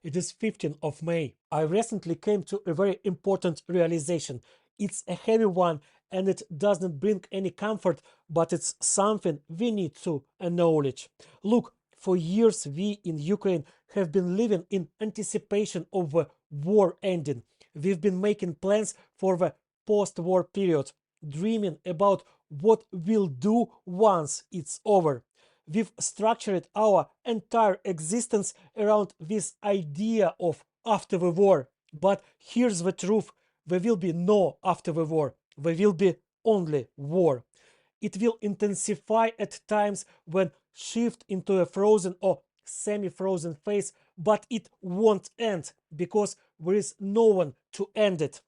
It is 15th of May. I recently came to a very important realization. It's a heavy one and it doesn't bring any comfort, but it's something we need to acknowledge. Look, for years we in Ukraine have been living in anticipation of the war ending. We've been making plans for the post-war period, dreaming about what we'll do once it's over. We've structured our entire existence around this idea of after the war. But here's the truth: there will be no after the war, there will be only war. It will intensify at times when shift into a frozen or semi-frozen phase, but it won't end because there is no one to end it.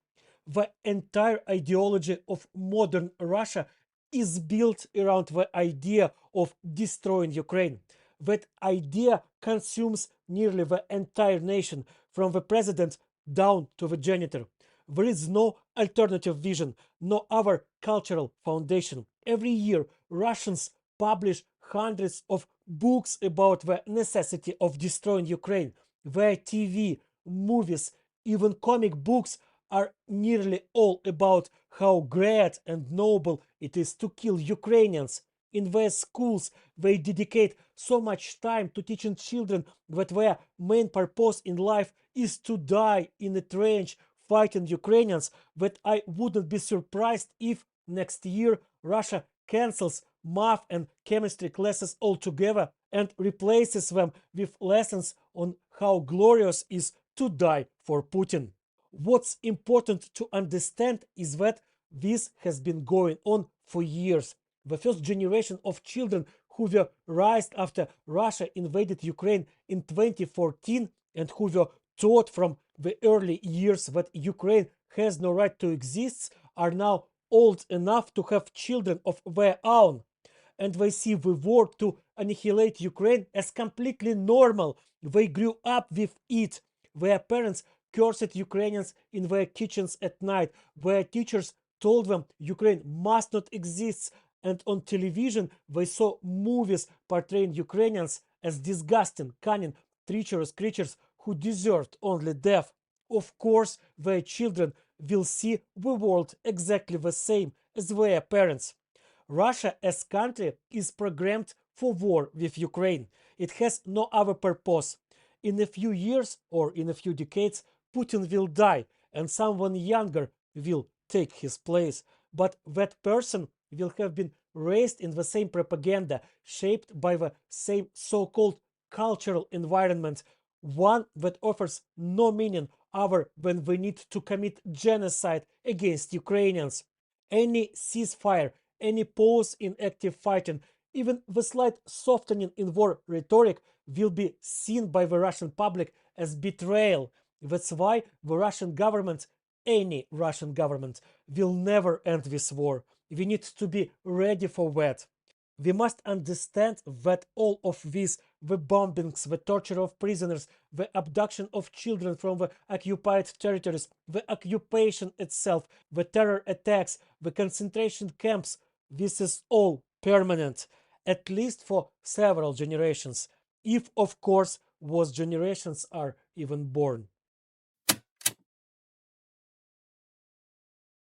The entire ideology of modern Russia is built around the idea of destroying Ukraine. That idea consumes nearly the entire nation, from the president down to the janitor. There is no alternative vision, no other cultural foundation. Every year, Russians publish hundreds of books about the necessity of destroying Ukraine. Their TV, movies, even comic books are nearly all about how great and noble it is to kill Ukrainians. In their schools, they dedicate so much time to teaching children that their main purpose in life is to die in a trench fighting Ukrainians, that I wouldn't be surprised if next year Russia cancels math and chemistry classes altogether and replaces them with lessons on how glorious it is to die for Putin. What's important to understand is that this has been going on for years. The first generation of children who were raised after Russia invaded Ukraine in 2014 and who were taught from the early years that Ukraine has no right to exist are now old enough to have children of their own. And they see the war to annihilate Ukraine as completely normal. They grew up with it. Their parents cursed Ukrainians in their kitchens at night. Their teachers told them Ukraine must not exist. And on television, they saw movies portraying Ukrainians as disgusting, cunning, treacherous creatures who deserved only death. Of course, their children will see the world exactly the same as their parents. Russia as country is programmed for war with Ukraine. It has no other purpose. In a few years or in a few decades, Putin will die and someone younger will take his place. But that person will have been raised in the same propaganda, shaped by the same so-called cultural environment, one that offers no meaning other than the need to commit genocide against Ukrainians. Any ceasefire, any pause in active fighting, even the slight softening in war rhetoric will be seen by the Russian public as betrayal. That's why the Russian government, any Russian government, will never end this war. We need to be ready for that. We must understand that all of this, the bombings, the torture of prisoners, the abduction of children from the occupied territories, the occupation itself, the terror attacks, the concentration camps, this is all permanent, at least for several generations, if of course those generations are even born.